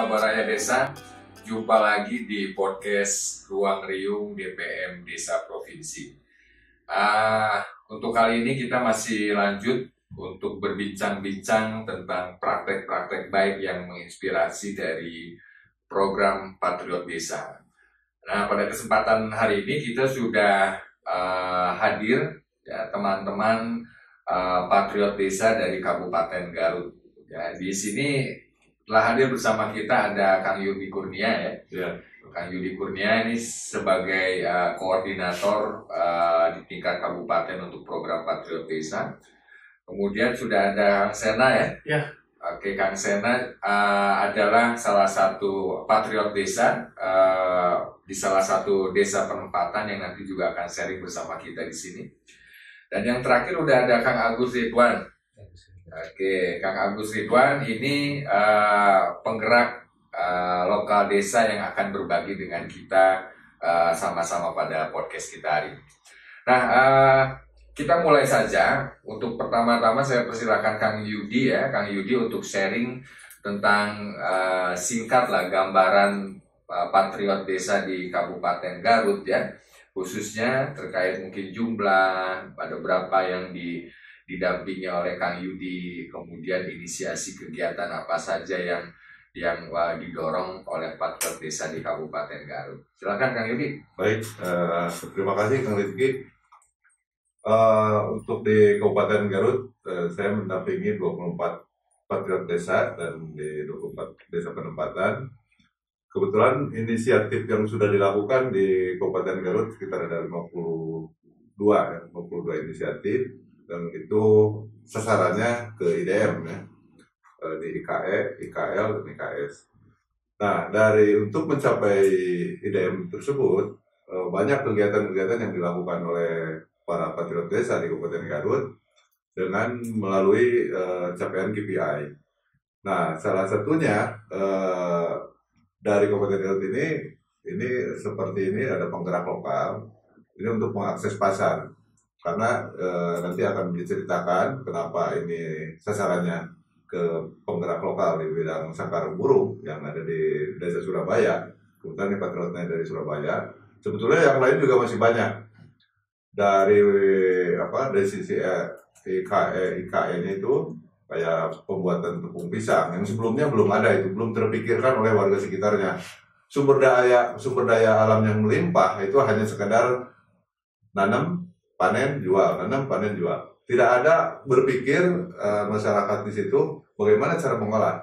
Baraya Desa, jumpa lagi di podcast Ruang Riung DPM Desa Provinsi. Untuk kali ini kita masih lanjut untuk berbincang-bincang tentang praktek-praktek baik yang menginspirasi dari program Patriot Desa. Nah, pada kesempatan hari ini kita sudah hadir ya teman-teman Patriot Desa dari Kabupaten Garut. Ya, di sini telah hadir bersama kita ada Kang Yudi Kurnia ya. Kang Yudi Kurnia ini sebagai koordinator di tingkat kabupaten untuk program Patriot Desa. Kemudian sudah ada Kang Sena ya. Oke, Kang Sena adalah salah satu Patriot Desa di salah satu desa penempatan yang nanti juga akan sharing bersama kita di sini. Dan yang terakhir udah ada Kang Agus Ridwan. Oke, Kang Agus Ridwan ini penggerak lokal desa yang akan berbagi dengan kita sama-sama pada podcast kita hari ini. Nah, kita mulai saja. Untuk pertama-tama saya persilakan Kang Yudi ya, Kang Yudi untuk sharing tentang singkat lah gambaran Patriot Desa di Kabupaten Garut ya, khususnya terkait mungkin jumlah, ada berapa yang didampingi oleh Kang Yudi, kemudian inisiasi kegiatan apa saja yang didorong oleh Patriot Desa di Kabupaten Garut. Silakan Kang Yudi. Baik, terima kasih Kang Rizky. Untuk di Kabupaten Garut, saya mendampingi 24 Patriot Desa dan di 24 desa penempatan. Kebetulan inisiatif yang sudah dilakukan di Kabupaten Garut sekitar ada 52 inisiatif. Dan itu sasarannya ke IDM ya, di IKE, IKL, dan IKS. Nah, untuk mencapai IDM tersebut, banyak kegiatan-kegiatan yang dilakukan oleh para Patriot Desa di Kabupaten Garut dengan melalui capaian KPI. Nah, salah satunya dari Kabupaten Garut ini seperti ini ada penggerak lokal, ini untuk mengakses pasar. Karena nanti akan diceritakan kenapa ini sasarannya ke penggerak lokal di bidang sangkar burung yang ada di desa Surabaya. Kebetulan ini patriotnya dari Surabaya. Sebetulnya yang lain juga masih banyak. Dari sisi IKE-nya itu kayak pembuatan tepung pisang yang sebelumnya belum ada, itu belum terpikirkan oleh warga sekitarnya. Sumber daya alam yang melimpah itu hanya sekedar nanam, panen, jual, nanam, panen, jual. Tidak ada berpikir masyarakat di situ bagaimana cara mengolah.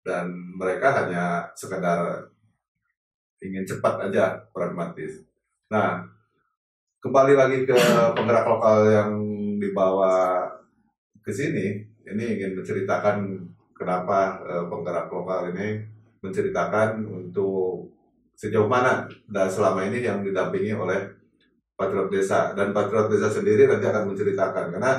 Dan mereka hanya sekedar ingin cepat aja, pragmatis. Nah, kembali lagi ke penggerak lokal yang dibawa ke sini, ini ingin menceritakan kenapa penggerak lokal ini menceritakan untuk sejauh mana dan selama ini yang didampingi oleh Patriot Desa, dan Patriot Desa sendiri nanti akan menceritakan karena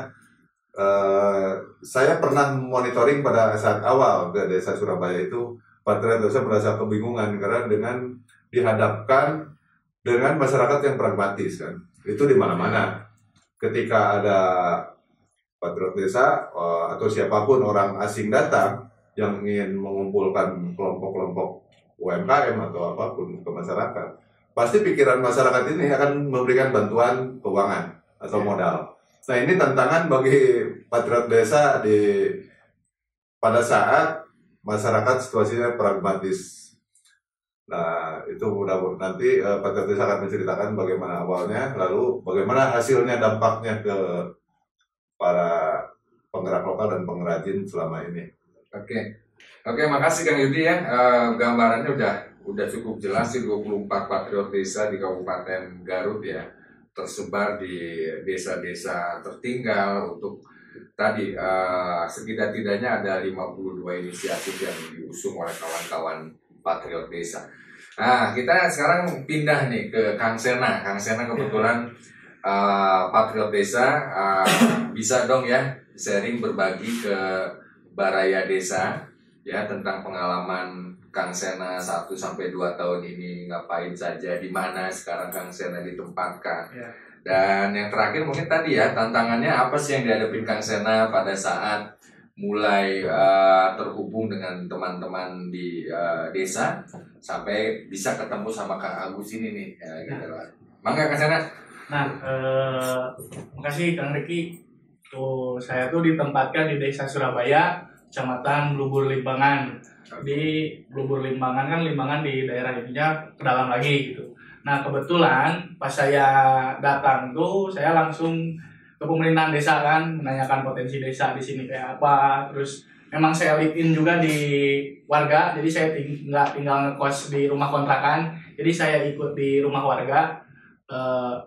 saya pernah monitoring pada saat awal ke desa Surabaya itu Patriot Desa merasa kebingungan karena dengan dihadapkan dengan masyarakat yang pragmatis kan, itu di mana-mana ketika ada Patriot Desa atau siapapun orang asing datang yang ingin mengumpulkan kelompok-kelompok UMKM atau apapun ke masyarakat, pasti pikiran masyarakat ini akan memberikan bantuan keuangan atau modal. Nah, ini tantangan bagi Patriot Desa pada saat masyarakat situasinya pragmatis. Nah, itu mudah-mudahan nanti Patriot Desa akan menceritakan bagaimana awalnya, lalu bagaimana hasilnya, dampaknya ke para penggerak lokal dan pengrajin selama ini. Oke, makasih Kang Yudi ya. Gambarannya udah cukup jelas sih, 24 Patriot Desa di Kabupaten Garut ya, tersebar di desa-desa tertinggal. Untuk tadi setidak-tidaknya ada 52 inisiatif yang diusung oleh kawan-kawan Patriot Desa. Nah, kita sekarang pindah nih ke Kang Sena. Kang Sena kebetulan Patriot Desa, bisa dong ya sharing, berbagi ke Baraya Desa ya tentang pengalaman Kang Sena 1-2 tahun ini, ngapain saja, di mana sekarang Kang Sena ditempatkan. Dan yang terakhir mungkin tadi ya, tantangannya apa sih yang dihadapin Kang Sena pada saat mulai terhubung dengan teman-teman di desa sampai bisa ketemu sama Kang Agus ini nih, ya, gitu lah. Mangga Kang Sena. Nah, makasih Kang Riki. Tuh, saya tuh ditempatkan di Desa Surabaya, Kecamatan Blubur Limbangan. Di Blubur Limbangan kan Limbangan di daerah ininya ke dalam lagi gitu. Nah kebetulan pas saya datang tuh saya langsung ke pemerintahan desa kan, menanyakan potensi desa di sini kayak apa. Terus memang saya live in juga di warga, jadi saya nggak tinggal ngekos di rumah kontrakan, jadi saya ikut di rumah warga.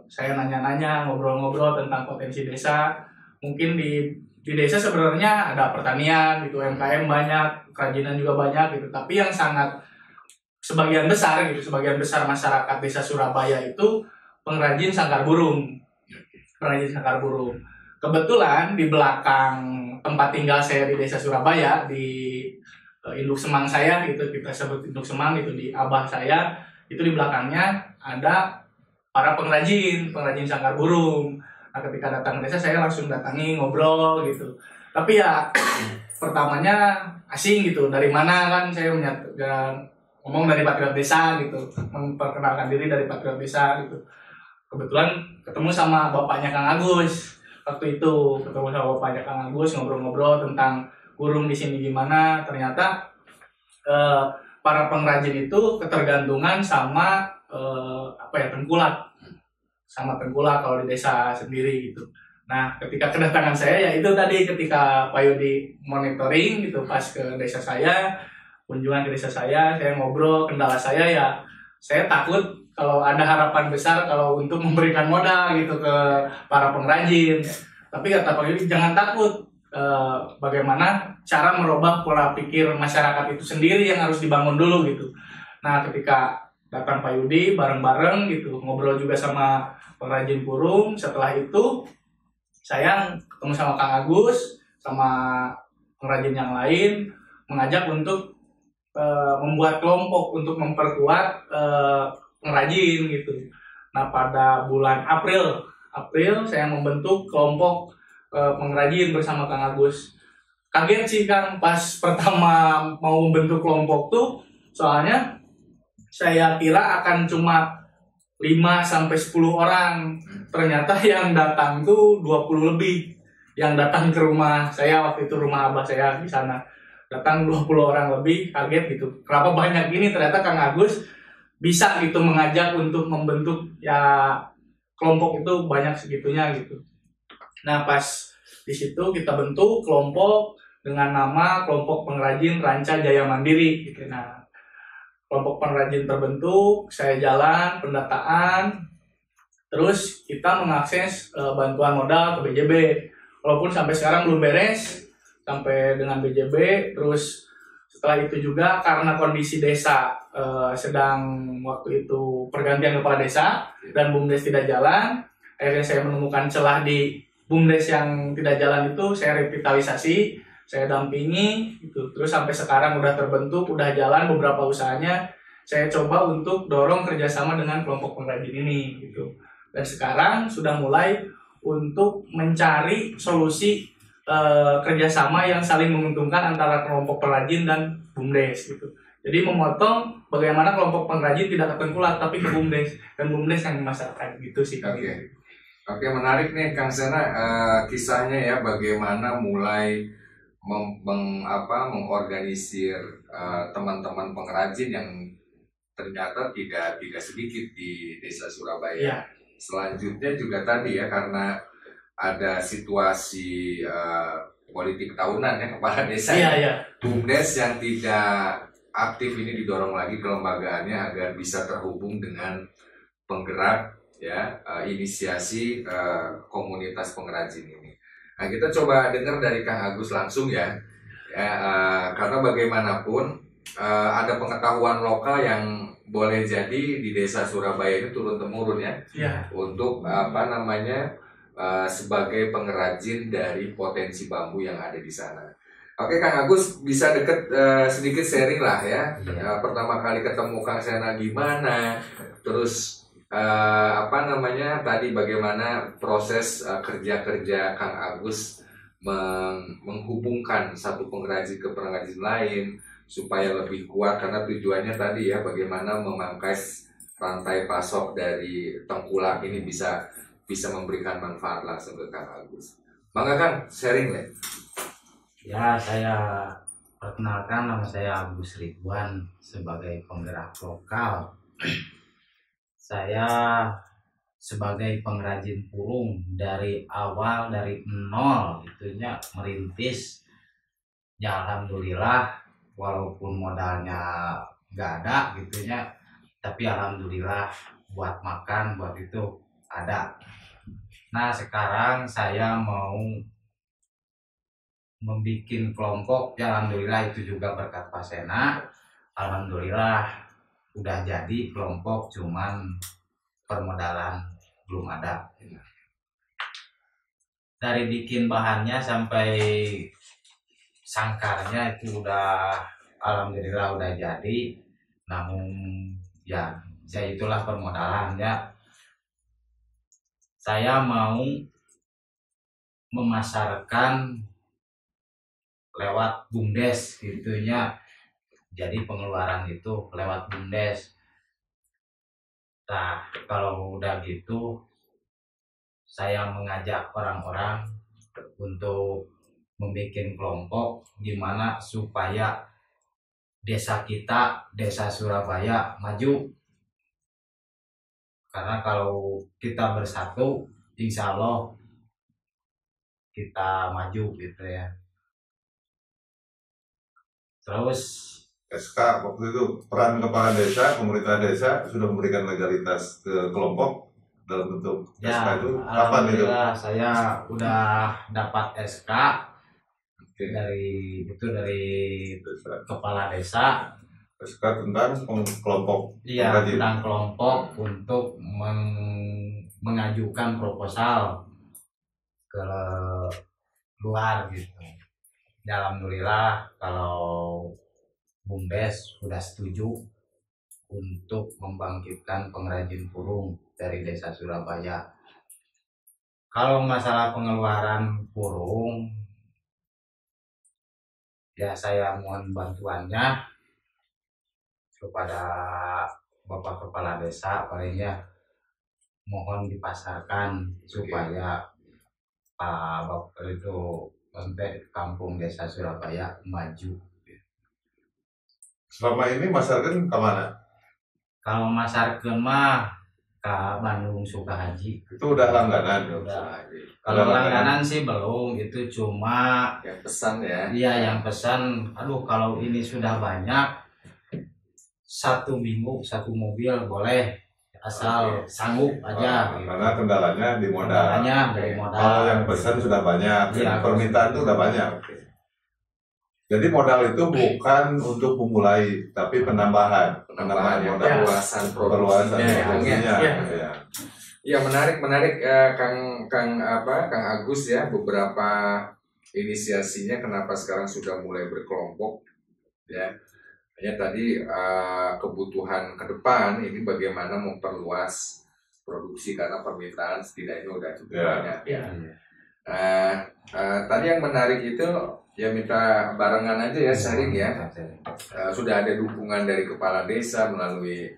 Saya nanya-nanya, ngobrol-ngobrol tentang potensi desa. Mungkin di desa sebenarnya ada pertanian gitu, UMKM banyak, kerajinan juga banyak gitu. Tapi yang sebagian besar masyarakat desa Surabaya itu pengrajin sangkar burung. Kebetulan di belakang tempat tinggal saya di desa Surabaya, di induk semang saya gitu, kita sebut induk semang itu, di abah saya itu di belakangnya ada para pengrajin sangkar burung. Nah ketika datang ke desa saya langsung datangi, ngobrol gitu. Tapi ya pertamanya asing gitu, dari mana kan saya ngomong dari patriot desa gitu, memperkenalkan diri dari patriot desa gitu. Kebetulan ketemu sama bapaknya Kang Agus. Waktu itu ketemu sama bapaknya Kang Agus, ngobrol-ngobrol tentang burung di sini gimana. Ternyata para pengrajin itu ketergantungan sama tengkulak. Sama tengkulak kalau di desa sendiri gitu. Nah, ketika kedatangan saya ya itu tadi, ketika Pak Yudi monitoring gitu pas ke desa saya, kunjungan ke desa saya ngobrol, kendala saya ya saya takut kalau ada harapan besar kalau untuk memberikan modal gitu ke para pengrajin. Tapi kata Pak Yudi jangan takut, bagaimana cara merubah pola pikir masyarakat itu sendiri yang harus dibangun dulu gitu. Nah ketika datang Pak Yudi bareng-bareng gitu, ngobrol juga sama pengrajin burung. Setelah itu saya ketemu sama Kang Agus, sama pengrajin yang lain, mengajak untuk membuat kelompok untuk memperkuat pengrajin gitu. Nah pada bulan April saya membentuk kelompok pengrajin bersama Kang Agus. Kaget sih Kang pas pertama mau membentuk kelompok tuh, soalnya saya kira akan cuma 5-10 orang. Ternyata yang datang tuh 20 lebih. Yang datang ke rumah saya, waktu itu rumah abah saya di sana, datang 20 orang lebih. Kaget gitu, kenapa banyak ini. Ternyata Kang Agus bisa gitu mengajak untuk membentuk ya kelompok itu banyak segitunya gitu. Nah pas di situ kita bentuk kelompok dengan nama Kelompok Pengrajin Ranca Jaya Mandiri gitu. Nah kelompok pengrajin terbentuk, saya jalan pendataan, terus kita mengakses bantuan modal ke BJB. Walaupun sampai sekarang belum beres sampai dengan BJB. Terus setelah itu juga karena kondisi desa sedang waktu itu pergantian kepala desa dan BUMDes tidak jalan, akhirnya saya menemukan celah di BUMDes yang tidak jalan itu, saya revitalisasi, saya dampingi gitu. Terus sampai sekarang udah terbentuk, udah jalan beberapa usahanya. Saya coba untuk dorong kerjasama dengan kelompok pengrajin ini gitu. Dan sekarang sudah mulai untuk mencari solusi kerjasama yang saling menguntungkan antara kelompok pengrajin dan BUMDes gitu. Jadi memotong bagaimana kelompok pengrajin tidak ke tengkulak tapi ke BUMDes, dan BUMDes yang masyarakat gitu sih. Oke, menarik nih Kang Sena, kisahnya ya, bagaimana mulai mengorganisir teman-teman pengrajin yang ternyata tidak sedikit di desa Surabaya. Ya. Selanjutnya juga tadi ya, karena ada situasi politik tahunan ya, kepala desa, BUMDes yang tidak aktif ini didorong lagi kelembagaannya agar bisa terhubung dengan penggerak ya inisiasi komunitas pengrajin ini. Nah kita coba dengar dari Kang Agus langsung ya, karena bagaimanapun ada pengetahuan lokal yang boleh jadi di desa Surabaya ini turun temurun ya. Untuk sebagai pengrajin dari potensi bambu yang ada di sana. Oke Kang Agus, bisa sedikit sharing lah ya. Pertama kali ketemu Kang Sena gimana, terus apa namanya tadi bagaimana proses kerja-kerja Kang Agus menghubungkan satu pengrajin ke pengrajin lain supaya lebih kuat, karena tujuannya tadi ya bagaimana memangkas rantai pasok dari tengkulak ini bisa memberikan manfaat langsung ke Kang Agus. Mangga Kang, sharing deh. Ya, saya perkenalkan, nama saya Agus Ridwan sebagai penggerak lokal. Saya sebagai pengrajin purung dari awal, dari nol itunya merintis. Ya alhamdulillah, walaupun modalnya nggak ada gitunya, tapi alhamdulillah buat makan, buat itu ada. Nah sekarang saya mau membuat kelompok, ya alhamdulillah itu juga berkat Pak Sena. Alhamdulillah udah jadi kelompok, cuman permodalan belum ada. Dari bikin bahannya sampai sangkarnya itu udah alhamdulillah udah jadi. Namun ya itulah permodalannya. Saya mau memasarkan lewat BUMDes gitunya. Jadi pengeluaran itu lewat BUMDes. Nah, kalau udah gitu, saya mengajak orang-orang untuk membuat kelompok gimana supaya desa kita, desa Surabaya maju. Karena kalau kita bersatu, insya Allah kita maju gitu ya. Terus SK waktu itu peran kepala desa, pemerintah desa sudah memberikan legalitas ke kelompok dalam bentuk ya, SK itu kapan itu? Alhamdulillah saya udah dapat SK dari Desa. kepala desa. SK tentang kelompok. Iya, tentang kelompok untuk mengajukan proposal ke luar gitu. Alhamdulillah kalau BUMDes sudah setuju untuk membangkitkan pengrajin purung dari desa Surabaya. Kalau masalah pengeluaran purung, ya saya mohon bantuannya kepada Bapak Kepala Desa, palingnya mohon dipasarkan supaya Pak Bapak itu sampai kampung desa Surabaya maju. Selama ini masarkan ke mana? Kalau masarkan mah ke Bandung Sukahaji. Itu udah langganan. Udah. Kalau langganan sih belum, itu cuma yang pesan ya. Iya, yang pesan. Aduh, kalau ini sudah banyak, 1 minggu 1 mobil boleh, asal sanggup aja. Gitu. Karena kendalanya di modal. Kendalanya dari modal. Kalau yang pesan sudah banyak, Iya, permintaan itu udah banyak. Jadi modal itu bukan untuk memulai, tapi penambahan Penambahan modal, perluasan produksinya produksinya. ya. Ya menarik Kang Agus ya, beberapa inisiasinya kenapa sekarang sudah mulai berkelompok ya. Hanya tadi kebutuhan ke depan ini bagaimana memperluas produksi karena permintaan setidaknya udah cukup banyak ya. Tadi yang menarik itu ya minta barengan aja ya, sharing ya. Sudah ada dukungan dari kepala desa melalui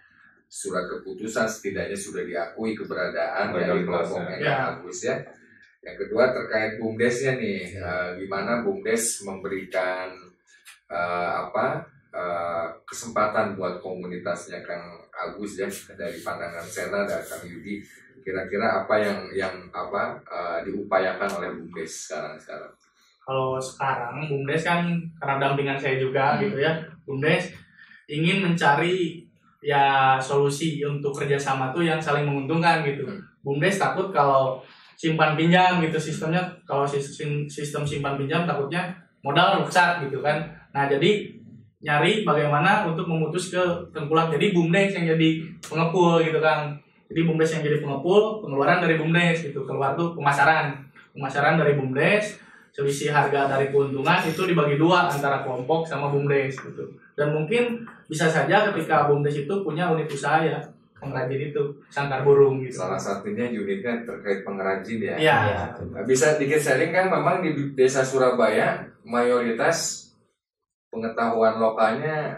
surat keputusan, setidaknya sudah diakui keberadaan dari kelompoknya Kang Agus ya. Yang kedua terkait BUMDesnya nih, gimana BUMDes memberikan kesempatan buat komunitasnya Kang Agus ya, dari pandangan Sena dan Kang Yudi, kira-kira apa yang diupayakan oleh BUMDes sekarang? Kalau sekarang BUMDes kan karena dampingan saya juga gitu ya, BUMDes ingin mencari ya solusi untuk kerjasama tuh yang saling menguntungkan gitu. BUMDes takut kalau simpan pinjam gitu sistemnya, kalau sistem simpan pinjam takutnya modal rusak gitu kan. Nah jadi nyari bagaimana untuk memutus ke tengkulak, jadi BUMDes yang jadi pengepul gitu kan. Jadi BUMDes yang jadi pengepul, pengeluaran dari BUMDes gitu, keluar tuh pemasaran dari BUMDes. Selisih harga dari keuntungan itu dibagi 2 antara kelompok sama BUMDes gitu. Dan mungkin bisa saja ketika BUMDes itu punya unit usaha ya, pengrajin itu sangkar burung gitu. Salah satunya unitnya terkait pengrajin ya. Iya. Bisa dikit sharing kan, memang di desa Surabaya mayoritas pengetahuan lokalnya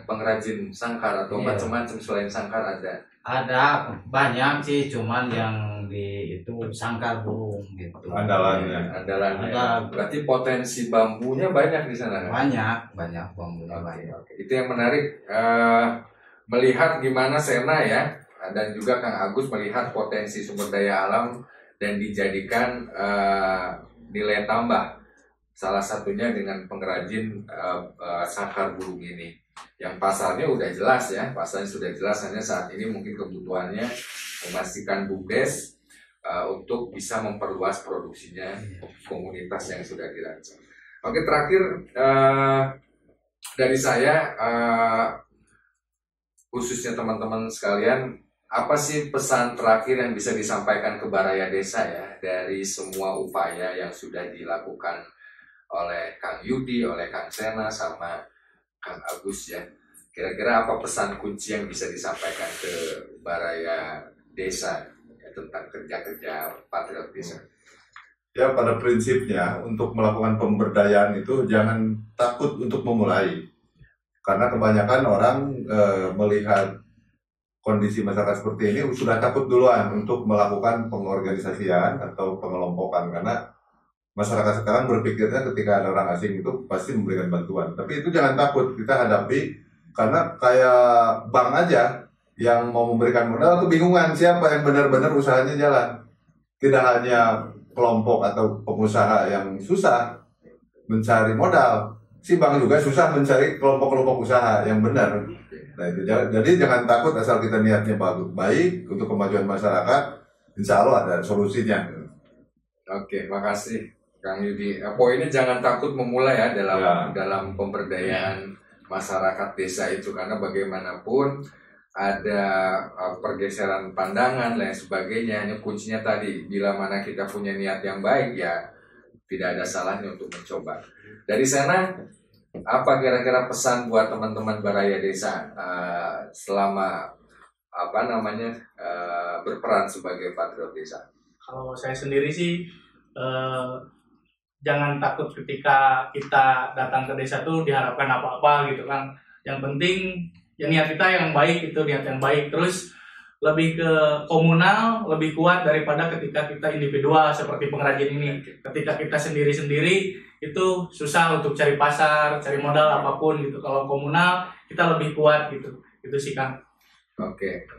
pengrajin sangkar atau Iya. macam-macam selain sangkar ada. Ada banyak sih, cuman yang di itu sangkar burung gitu. Andalannya. Andalannya. Ada. Berarti potensi bambunya banyak di sana kan? Banyak bambunya banyak. Oke. Itu yang menarik, melihat gimana Sena ya dan juga Kang Agus melihat potensi sumber daya alam dan dijadikan nilai tambah. Salah satunya dengan pengrajin sangkar burung ini. Yang pasarnya udah jelas ya, pasarnya sudah jelas, hanya saat ini mungkin kebutuhannya memastikan BUMDes untuk bisa memperluas produksinya komunitas yang sudah dirancang. Oke, terakhir dari saya, khususnya teman-teman sekalian, apa sih pesan terakhir yang bisa disampaikan ke Baraya Desa ya dari semua upaya yang sudah dilakukan oleh Kang Yudi, oleh Kang Sena, sama Kang Agus ya. Kira-kira apa pesan kunci yang bisa disampaikan ke Baraya Desa ya, tentang kerja-kerja patriot desa? Ya, pada prinsipnya untuk melakukan pemberdayaan itu jangan takut untuk memulai. Karena kebanyakan orang melihat kondisi masyarakat seperti ini sudah takut duluan untuk melakukan pengorganisasian atau pengelompokan, karena masyarakat sekarang berpikirnya ketika ada orang asing itu pasti memberikan bantuan. Tapi itu jangan takut, kita hadapi, karena kayak bank aja yang mau memberikan modal kebingungan siapa yang benar-benar usahanya jalan. Tidak hanya kelompok atau pengusaha yang susah mencari modal, si bank juga susah mencari kelompok-kelompok usaha yang benar. Nah itu, jadi jangan takut asal kita niatnya baik untuk kemajuan masyarakat, insya Allah ada solusinya. Oke, makasih Kang Yudi. Poinnya jangan takut memulai ya dalam pemberdayaan masyarakat desa itu, karena bagaimanapun ada pergeseran pandangan dan sebagainya. Ini kuncinya tadi, bila mana kita punya niat yang baik ya tidak ada salahnya untuk mencoba. Dari sana, apa kira-kira pesan buat teman-teman Baraya Desa selama berperan sebagai patriot desa? Kalau saya sendiri sih jangan takut ketika kita datang ke desa tuh diharapkan apa-apa gitu kan. Yang penting ya niat kita yang baik, itu niat yang baik. Terus lebih ke komunal, lebih kuat daripada ketika kita individual seperti pengrajin ini. Ketika kita sendiri-sendiri itu susah untuk cari pasar, cari modal apapun gitu. Kalau komunal kita lebih kuat gitu. Itu sih Kang. Oke.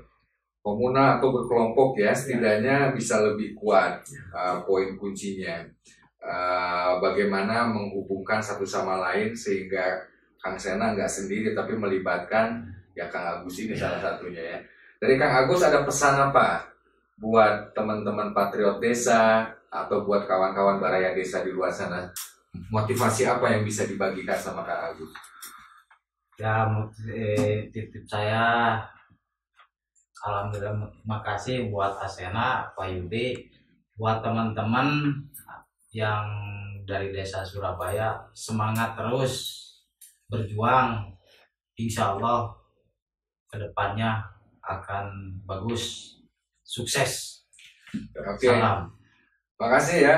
Komunal atau berkelompok ya, setidaknya bisa lebih kuat. Poin kuncinya bagaimana menghubungkan satu sama lain sehingga Kang Sena nggak sendiri tapi melibatkan ya Kang Agus ini salah satunya ya. Dari Kang Agus ada pesan apa buat teman-teman patriot desa atau buat kawan-kawan Baraya Desa di luar sana? Motivasi apa yang bisa dibagikan sama Kang Agus? Ya, titip saya, alhamdulillah, makasih buat Asena, Pak Yudi, buat teman-teman yang dari desa Surabaya, semangat terus berjuang, insya Allah kedepannya akan bagus, sukses. Oke. Salam. Makasih ya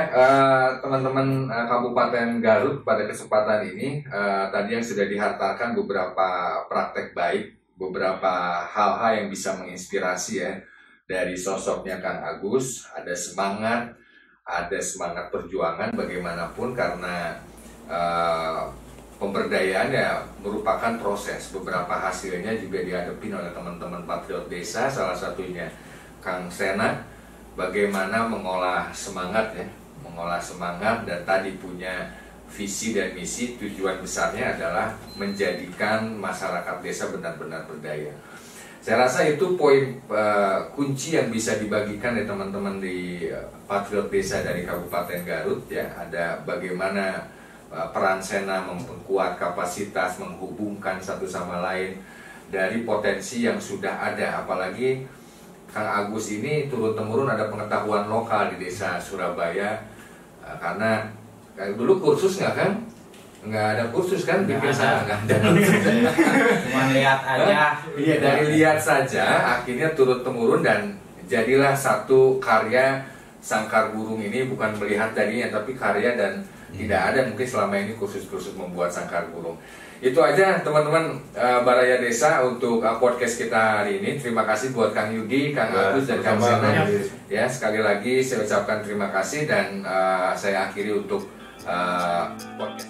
teman-teman Kabupaten Garut pada kesempatan ini. Tadi yang sudah dihantarkan beberapa praktek baik, beberapa hal-hal yang bisa menginspirasi ya dari sosoknya Kang Agus. Ada semangat perjuangan bagaimanapun, karena pemberdayaan ya merupakan proses. Beberapa hasilnya juga dihadapi oleh teman-teman patriot desa, salah satunya Kang Sena, bagaimana mengolah semangat dan tadi punya visi dan misi. Tujuan besarnya adalah menjadikan masyarakat desa benar-benar berdaya. Saya rasa itu poin kunci yang bisa dibagikan dari teman-teman di patriot desa dari Kabupaten Garut ya. Ada bagaimana peran Sena memperkuat kapasitas, menghubungkan satu sama lain dari potensi yang sudah ada. Apalagi Kang Agus ini turun-temurun ada pengetahuan lokal di desa Surabaya, karena dulu kursus nggak kan? nggak ada kursus kan Nggak bikin ada. saya nggak ada. Cuma lihat aja. Iya, dari lihat saja akhirnya turun temurun dan jadilah satu karya Sangkar Burung ini, bukan melihat tadinya tapi karya, dan tidak ada mungkin selama ini kursus-kursus membuat sangkar burung. Itu aja teman-teman Baraya Desa untuk podcast kita hari ini. Terima kasih buat Kang Yugi, Kang Agus, dan Kang Sena. Ya, sekali lagi saya ucapkan terima kasih dan saya akhiri untuk podcast.